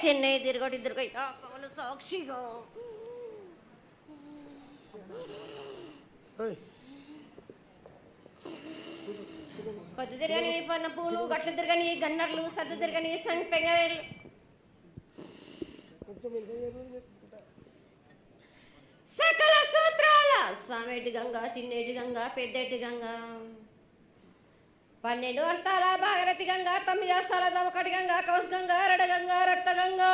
చెన్నై తిరగటి దుర్గయ్య పగలు సాక్షిగా పొద్దు తిరగని పన్న పూలు గట్లు తిరగని గన్నర్లు సద్దు తిరగని సంపెంగలు సకల సూత్రాల సామేటి గంగా చిన్నేటి గంగా పెద్దేటి గంగా 12 హస్తాల భాగరథి గంగా 9 హస్తాల దమకటి గంగా కౌస్ గంగా రడ గంగా రక్త గంగా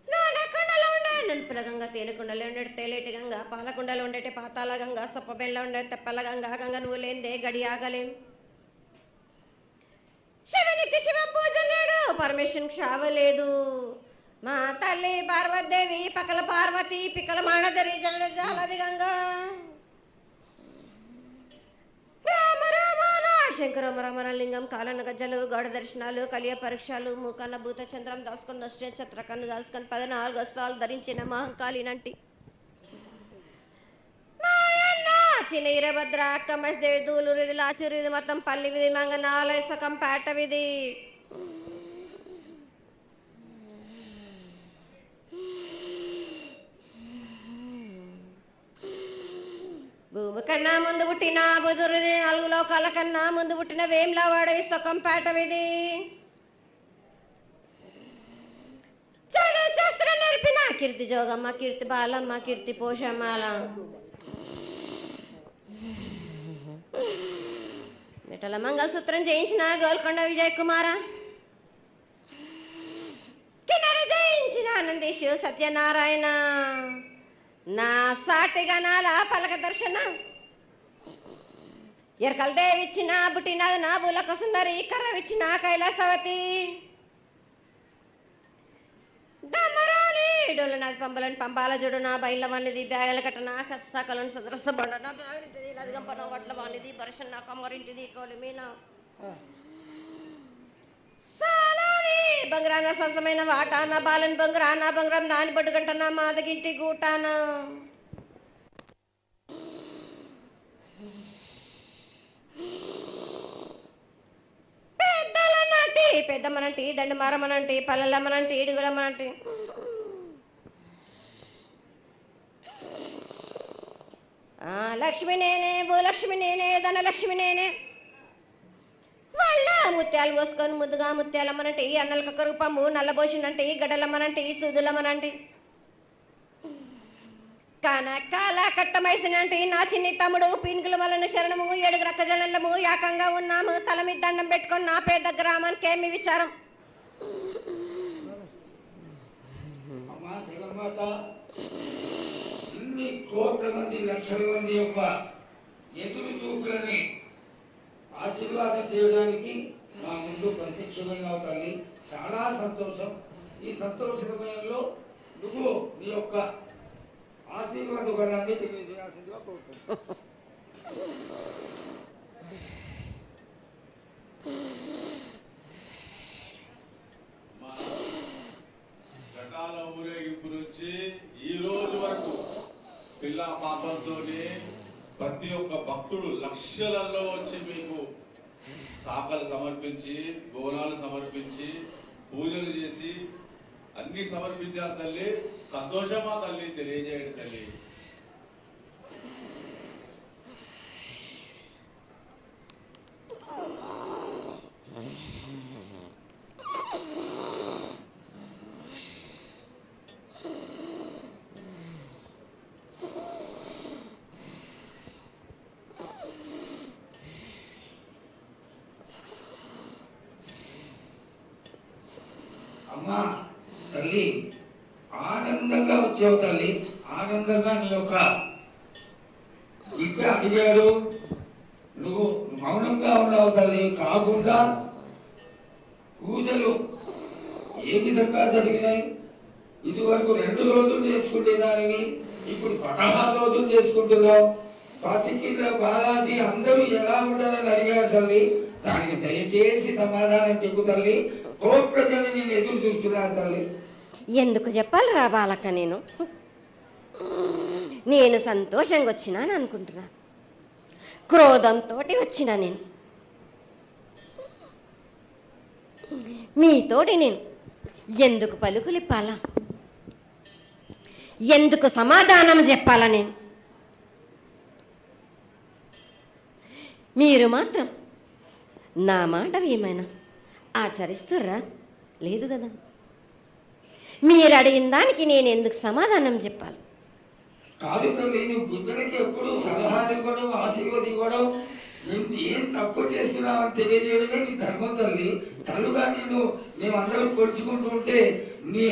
నానకుండలో ఉండే నలుపుల గంగా తేనెకుండలో ఉండే తేలేటి గంగా పాలకుండలో ఉండేటి పాతాల గంగా సొప్ప బెల్ల ఉండే తెప్పల గంగా గంగ నువ్వు లేందే గడి ఆగలేం శివునికి శివ పూజ నేడు పరమేశ్వరునికి క్షావలేదు మా తల్లి పార్వతీదేవి పక్కల పార్వతి పిక్కల మానదరి జల జాలది గంగా రామ రామాన శంకర రమణలింగం కాలన గజ్జలు గౌడ దర్శనాలు కలియ పరీక్షలు మూకన్న భూత చంద్రం దాసుకొని నష్ట చత్రకన్ను దాసుకొని 14 హస్తాలు ధరించిన మహంకాళినంటి చిన్న ఈరభద్ర అక్క మసిదేవి దూలూరు ఇది లాచూరు ఇది మొత్తం పల్లి విధి మంగనాలయ సకం పేట విధి భూమి కన్నా ముందు పుట్టిన బుధురుది 4 లోకాల కన్నా ముందు పుట్టిన వేమ్లవాడ సకం పేట విధి చదువు శాస్త్రం నేర్పిన కీర్తి జోగమ్మ కీర్తి బాలమ్మ కీర్తి పోషమ్మాల మిఠల మంగళసూత్రం చేయించిన గోల్కొండ విజయ్ కుమార కిన్నెర జయించిన ఆనందేశు సత్యనారాయణ నా సాటిగా నాలా పలక దర్శన ఎరకల దేవిచ్చిన బుట్టినాథ నా బులక సుందరి కర్రవిచ్చిన కైలాసవతి దమరాని డోలనాథ్ పంబలని పంపాల జుడు నా బయల వానిది బ్యాగల కట్టన కసకలను సదరస బండ నా బ్యాగంటిది లదిగంపన వడ్ల వానిది పరషన్ నా కమ్మరింటిది కోలిమీన సాలాని బంగ్రాన సరసమైన వాటాన బాలన్ బంగ్రాన బంగ్రం దాని బొడ్డు గంటన మాదగింటి గూటాన పెద్దలనంటి పెద్దమ్మనంటి దండమారమ్మనంటి పల్లెలమ్మనంటి ఇడుగులమ్మనంటి లక్ష్మి నేనే భూలక్ష్మి నేనే ధనలక్ష్మి నేనే వాళ్ళ ముత్యాలు పోసుకొని ముద్దుగా ముత్యాలమ్మనంటి అన్నలకొక రూపము నల్లబోసినంటి గడలమ్మనంటి సూదులమ్మనంటి కనకాల కట్టమైసినంటి నా చిన్ని తమ్ముడు పీనుగుల వలన శరణము 7 రక్క జనలము ఏకంగా ఉన్నాము తల మీద దండం పెట్టుకొని నా పేద గ్రామానికి ఏమి విచారం ఇన్ని కోట్ల మంది లక్షల మంది యొక్క ఎదురు చూపులని ఆశీర్వాదం చేయడానికి మా ముందు ప్రత్యక్షంగా తల్లి చాలా సంతోషం. ఈ సంతోష సమయంలో నువ్వు నీ యొక్క ఆశీర్వాద బలాన్ని తెలియజేయాల్సిందిగా కోరుతున్నాను. ఘటాల ఊరేగింపు నుంచి ఈ రోజు వరకు పిల్ల పాపంతోనే ప్రతి ఒక్క భక్తుడు లక్షలలో వచ్చి మీకు శాఖలు సమర్పించి బోనాలు సమర్పించి పూజలు చేసి అన్ని సమర్పించారు తల్లి. సంతోషమా తల్లి తెలియజేయండి తల్లి. అమ్మా తల్లి ఆనందంగా వచ్చావు తల్లి. ఆనందంగా నీ యొక్క బిడ్డ అడిగాడు, నువ్వు మౌనంగా ఉన్నావు తల్లి. కాకుండా పూజలు ఏ విధంగా జరిగినాయి? ఇది వరకు 2 రోజులు చేసుకునేదానివి, ఇప్పుడు 16 రోజులు చేసుకుంటున్నావు. పసికిల బాలాజీ అందరూ ఎలా ఉండాలని అడిగారు తల్లి. దానికి దయచేసి సమాధానం చెప్పు తల్లి. కోట్ల జనం నేను ఎదురు చూస్తున్నారు తల్లి. ఎందుకు చెప్పాలి రా బాలక్క, నేను సంతోషంగా వచ్చినాను అనుకుంటున్నా, క్రోధంతో వచ్చినా నేను. మీతోటి నేను ఎందుకు పలుకులిప్పాలా, ఎందుకు సమాధానం చెప్పాలా? నేను మీరు మాత్రం నా మాట ఏమైనా ఆచరిస్తుర్రా? లేదు కదా. మీరు అడిగిన దానికి నేను ఎందుకు సమాధానం చెప్పాలి? కాదు తల్లి, నువ్వు బుద్ధునికి ఎప్పుడు సలహాలు ఇవ్వడం, ఆశీర్వాదం ఇవ్వడం, ఏం తక్కువ చేస్తున్నావని తెలియజేయడమే నీ ధర్మం తల్లి. తల్లుగా మేమందరం కొలుచుకుంటూ ఉంటే నీ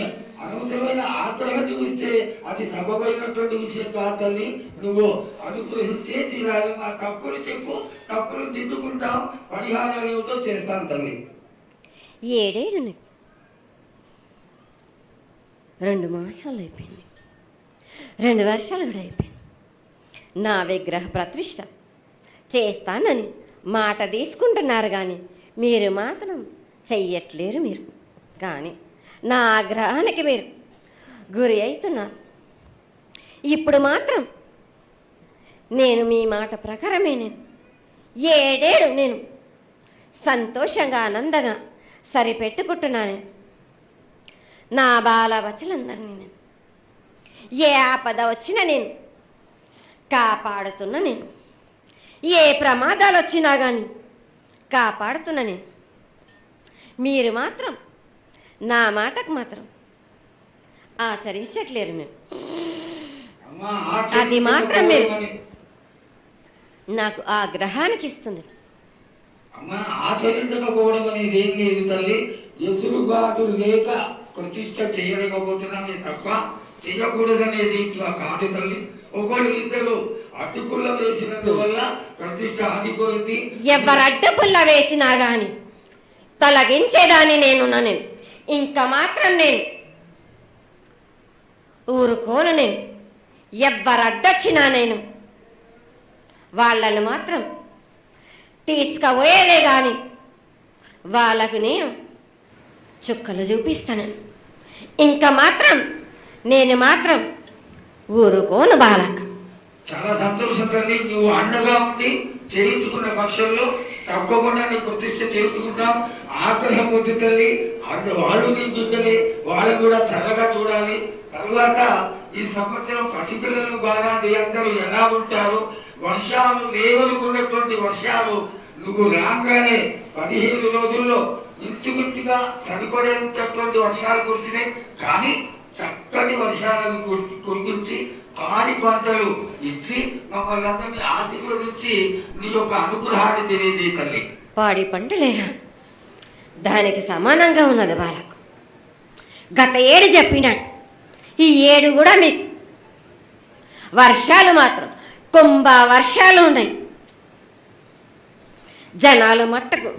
అనవసరమైన ఆగ్రహం చూపిస్తే అది సబబైనటువంటి విషయం కాదు తల్లి. నువ్వు అనుగ్రహించే తీరాలి. మా తప్పులు చెప్పు, తప్పులు దిద్దుకుంటాం, పరిహారాలు ఏమిటో చేస్తాను తల్లి. 7 ఏళ్ళు 2 మాసాలు అయిపోయింది, 2 వర్షాలు కూడా అయిపోయింది. నా విగ్రహ ప్రతిష్ఠ చేస్తానని మాట తీసుకుంటున్నారు కానీ మీరు మాత్రం చెయ్యట్లేరు. మీరు కానీ నా ఆగ్రహానికి మీరు గురి అవుతున్నారు. ఇప్పుడు మాత్రం నేను మీ మాట ప్రకారమే నేను 7 ఏళ్ళు నేను సంతోషంగా ఆనందంగా సరిపెట్టుకుంటున్నాను. నా బాలవచలందరినీ నేను ఏ ఆపద వచ్చినా నేను కాపాడుతున్నా. నేను ఏ ప్రమాదాలు వచ్చినా కానీ కాపాడుతున్నా. నేను మీరు మాత్రం నా మాటకు మాత్రం ఆచరించట్లేరు. నేను అది మాత్రం మీరు నాకు ఆ గ్రహానికి ఇస్తుంది. అమ్మా, ఆచరించకపోవడం అనేది ఏం లేదు తల్లి. ఎసురుబాటు లేక ప్రతిష్ట చేయలేకపోతున్నామే తప్ప చేయకూడదనేది ఇట్లా కాదు తల్లి. ఒకళ్ళు ఇద్దరు అడ్డుపుల్ల వేసినందువల్ల ప్రతిష్ట ఆగిపోయింది. ఎవరు అడ్డుపుల్ల వేసినా గాని తొలగించేదాన్ని నేను. ఇంకా మాత్రం నేను ఊరుకోను. నేను ఎవరు అడ్డొచ్చినా నేను వాళ్ళను మాత్రం తీసుకుపోయేదే కానీ వాళ్ళకు నేను చుక్కలు చూపిస్తాను. ఇంకా మాత్రం నేను మాత్రం ఊరుకోను బాలక. చాలా సంతోషం తల్లి. నువ్వు అండగా ఉండి చేయించుకున్న పక్షంలో తప్పకుండా నీ ప్రతిష్ట చేయించుకుంటాం. ఆగ్రహం వద్దు తల్లి. వాళ్ళు నీ బిడ్డలే, వాళ్ళు కూడా చల్లగా చూడాలి. తర్వాత ఈ సంవత్సరం పసిపిల్లలు బాగా అందరూ ఎలా ఉంటారు? వర్షాలు లేవనుకున్నటువంటి వర్షాలు నువ్వు రాగానే 15 రోజుల్లో ఇంచుమించుగా సరిపడేటటువంటి వర్షాలు కురిసినాయి. కానీ చక్కటి వర్షాలను కురిపించి పాడి పంటలు ఇచ్చి మమ్మల్ని అందరినీ ఆశీర్వదించి నీ యొక్క అనుగ్రహాన్ని తెలియజేయ తల్లి. పాడి పంటలేనా? దానికి సమానంగా ఉన్నది బాలకు. గత 7 చెప్పినట్టు ఈ 7 కూడా మీకు వర్షాలు మాత్రం కుంభ వర్షాలు ఉన్నాయి. జనాలు మట్టుకు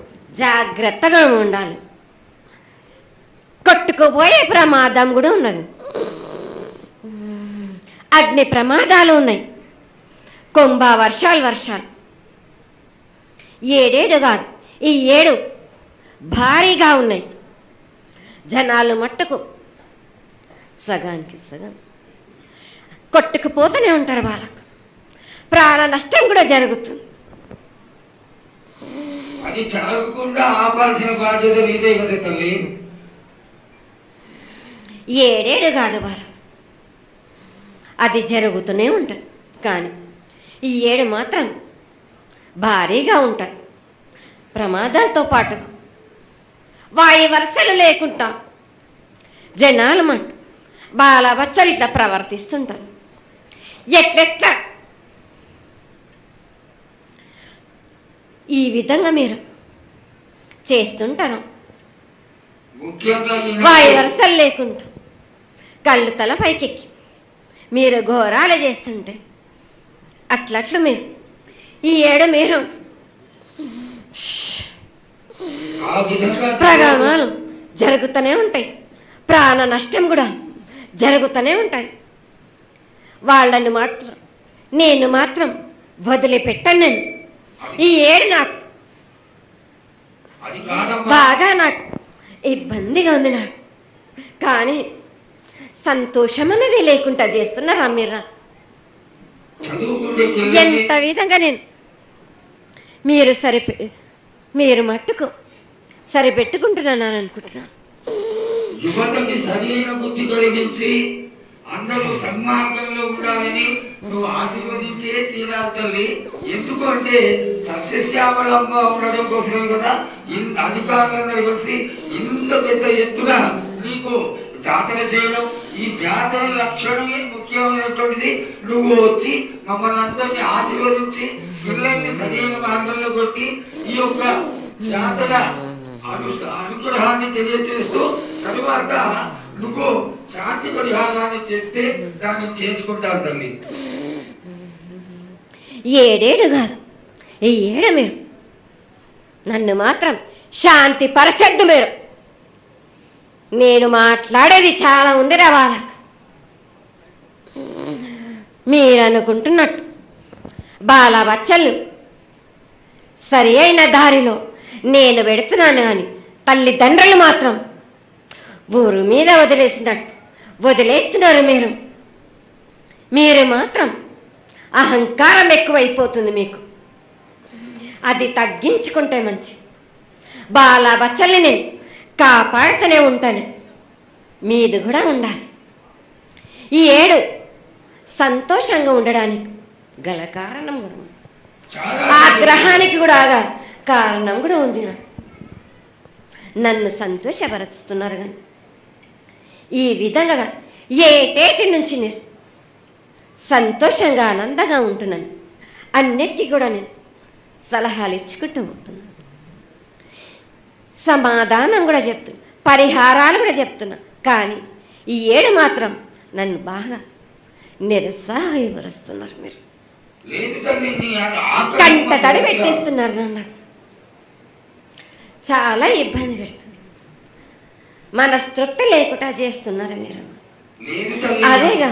జాగ్రత్తగా ఉండాలి. కొట్టుకుపోయే ప్రమాదం కూడా ఉన్నది. అగ్ని ప్రమాదాలు ఉన్నాయి. కుంభ వర్షాలు 7 కాదు, ఈ 7 భారీగా ఉన్నాయి. జనాలు మట్టుకు సగానికి సగం కొట్టుకుపోతూనే ఉంటారు. వాళ్ళకు ప్రాణ నష్టం కూడా జరుగుతుంది. అది జరగకుండా ఆపాల్సిన బాధ్యత నీదే కదా తల్లి. 7 కాదు వాళ్ళు, అది జరుగుతూనే ఉంటుంది. కానీ ఈ 7 మాత్రం భారీగా ఉంటాయి. ప్రమాదాలతో పాటు వాయి వరుసలు లేకుండా జనాలు మట్టు బాలబచ్చలు ఇట్లా ప్రవర్తిస్తుంటారు. ఎట్లెట్లా ఈ విధంగా మీరు చేస్తుంటారు. వాయి వరుసలు లేకుండా కళ్ళు తల పైకెక్కి మీరు ఘోరాలు చేస్తుంటే అట్లట్లు మీరు ఈ 7 మీరు ప్రగామాలు జరుగుతూనే ఉంటాయి. ప్రాణ నష్టం కూడా జరుగుతూనే ఉంటాయి. వాళ్ళని మాత్రం నేను మాత్రం వదిలిపెట్టాను. నేను ఈ 7 నాకు బాగా నాకు ఇబ్బందిగా ఉంది. నాకు కానీ సంతోషం అనేది లేకుండా చేస్తున్నారా మీరా? ఎంత విధంగా నేను మీరు మట్టుకు సరిపెట్టుకుంటున్నాను అనుకుంటున్నాను. యువతకి సరైన బుద్ధి కలిగించి అందరూ సన్మార్గంలో ఉండాలని నువ్వు ఆశీర్వదించే తీరాలి తల్లి. ఎందుకు అంటే సస్యశ్యామలంగా ఉండడం కోసమే కదా అధికారులందరూ కలిసి ఇంత పెద్ద ఎత్తున నీకు జాతర చేయడం. ఈ జాతర లక్షణమే ముఖ్యమైనటువంటిది. నువ్వు వచ్చి మమ్మల్ని అందరినీ ఆశీర్వదించి పిల్లల్ని సరైన మార్గంలో కొట్టి ఈ యొక్క జాతర అనుగ్రహాన్ని తెలియజేస్తూ తరువాత నువ్వు శాంతి పరిహారాన్ని చేస్తే దాన్ని చేసుకుంటావు తల్లి. 7 ఏడు కాదు, ఈ ఏడు మీరు నన్ను మాత్రం శాంతి పరచద్దు. నేను మాట్లాడేది చాలా ఉంది వాళ్ళకి. మీరు అనుకుంటున్నట్టు బాలబచ్చలు సరి అయిన దారిలో నేను పెడుతున్నాను కానీ తల్లిదండ్రులు మాత్రం ఊరు మీద వదిలేస్తున్నారు. మీరు మాత్రం అహంకారం ఎక్కువైపోతుంది మీకు. అది తగ్గించుకుంటే మంచి. బాలబచ్చల్ని నేను కాపాడుతూనే ఉంటాను. మీది కూడా ఉండాలి. ఈ ఏడు సంతోషంగా ఉండడానికి గల కారణం కూడా ఉంది. ఆ గ్రహానికి కూడా కారణం కూడా ఉంది. నన్ను సంతోషపరుస్తున్నారు కానీ ఈ విధంగా ఏటేటి నుంచి నేను సంతోషంగా ఆనందంగా ఉంటున్నాను. అన్నిటికీ కూడా నేను సలహాలు ఇచ్చుకుంటూ పోతున్నాను. సమాధానం కూడా చెప్తున్నా, పరిహారాలు కూడా చెప్తున్నా. కానీ ఈ ఏడు మాత్రం నన్ను బాగా నిరుత్సాహపరుస్తున్నారు. మీరు కంట తడి పెట్టేస్తున్నారు. నన్ను చాలా ఇబ్బంది పెడుతున్నారు. మనస్తృప్తి లేకుండా చేస్తున్నారు మీరు. అదేగా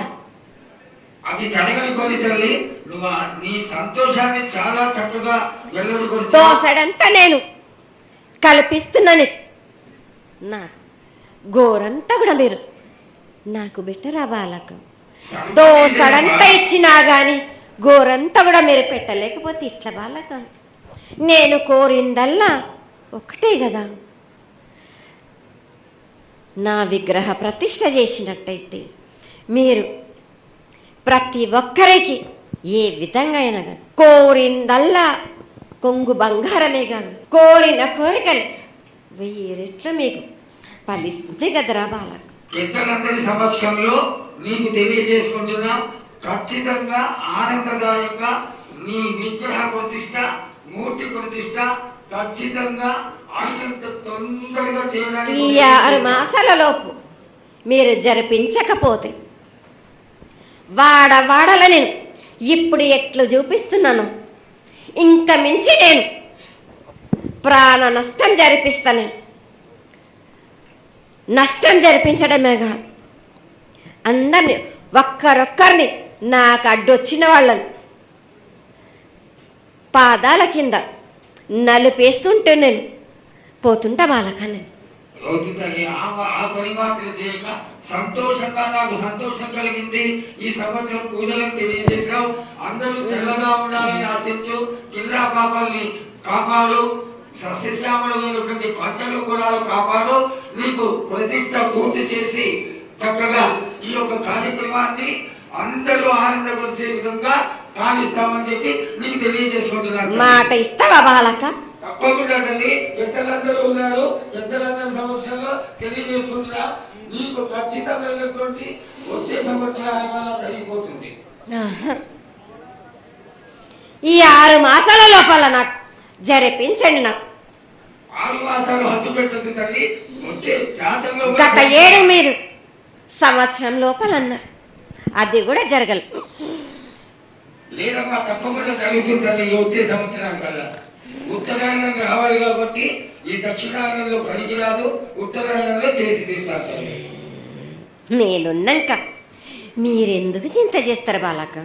అది జరగని కొని తల్లి. నువ్వు నీ సంతోషాన్ని చాలా చక్కగా దోసడంతా నేను కల్పిస్తున్నాను. నా గోరంతా కూడా మీరు నాకు బెట్టరా బాలక. దోసడంతా ఇచ్చినా కానీ గోరంతా కూడా మీరు పెట్టలేకపోతే ఇట్లా బాలక. నేను కోరిందల్లా ఒకటే కదా, నా విగ్రహ ప్రతిష్ఠ చేసినట్టయితే మీరు ప్రతి ఒక్కరికి ఏ విధంగా అయినా కానీ కోరిందల్లా కొంగు బంగారమే కాదు, కోరిన కోరికలు 1000 రెట్లు మీకు ఫలిస్తుంది కదరా బాలక. పెద్దలందరి సమక్షంలో నీకు తెలియజేసుకుంటున్నా, ఖచ్చితంగా ఆనందదాయక నీ విగ్రహ ప్రతిష్ఠ, మూర్తి ప్రతిష్ఠ ఖచ్చితంగా అయినంత తొందరగా చేయడానికి. ఈ 6 మాసాల లోపు మీరు జరిపించకపోతే వాడవాడల నేను ఇప్పుడు ఎట్లు చూపిస్తున్నాను ఇంకా మించి నేను ప్రాణ నష్టం జరిపిస్తాను. నష్టం జరిపించడమేగా అందరినీ ఒక్కరొక్కరిని నాకు అడ్డొచ్చిన వాళ్ళని పాదాల కింద నలిపేస్తుంటే నేను పోతుంటా వాళ్ళకని. ఆ పని మాత్రం చేయక సంతోషంగా నాకు సంతోషం కలిగింది. ఈ సంవత్సరం పూజలను తెలియజేశావు. అందరూ చల్లగా ఉండాలని ఆశించు. కిల్లా పాపాలని కాపాడు. సస్యశ్యామలమైనటువంటి పంటలు కులాలు కాపాడు. నీకు ప్రతిష్ట పూర్తి చేసి చక్కగా ఈ యొక్క కార్యక్రమాన్ని అందరూ ఆనందపరిచే విధంగా కానిస్తామని చెప్పి నీకు తెలియజేసుకుంటున్నాను. మాట ఇస్తావా బాలక? తప్పకుండా తల్లి. పెద్దలందరూ ఉన్నారు, పెద్దలందరి సమక్షంలో తెలియజేసుకుంటున్నా. నీకు ఖచ్చితమైనటువంటి వచ్చే సంవత్సరానికల్లా జరిగిపోతుంది. ఈ 6 మాసాల లోపల నాకు జరిపించండి. నాకు 6 మాసాలు హద్దు పెట్టదు తల్లి. వచ్చే జాతరలో గత 7 మీరు సంవత్సరం లోపల అన్నారు, అది కూడా జరగలేదు. లేదమ్మా, తప్పకుండా జరుగుతుంది తల్లి. వచ్చే సంవత్సరానికల్లా ఉత్తరాయణం రావాలి కాబట్టి ఈ దక్షిణాయనంలో పనికిరాదు, ఉత్తరాయణంలో చేసి తీరుతారు. నేనున్నాక మీరెందుకు చింత చేస్తారు బాలక?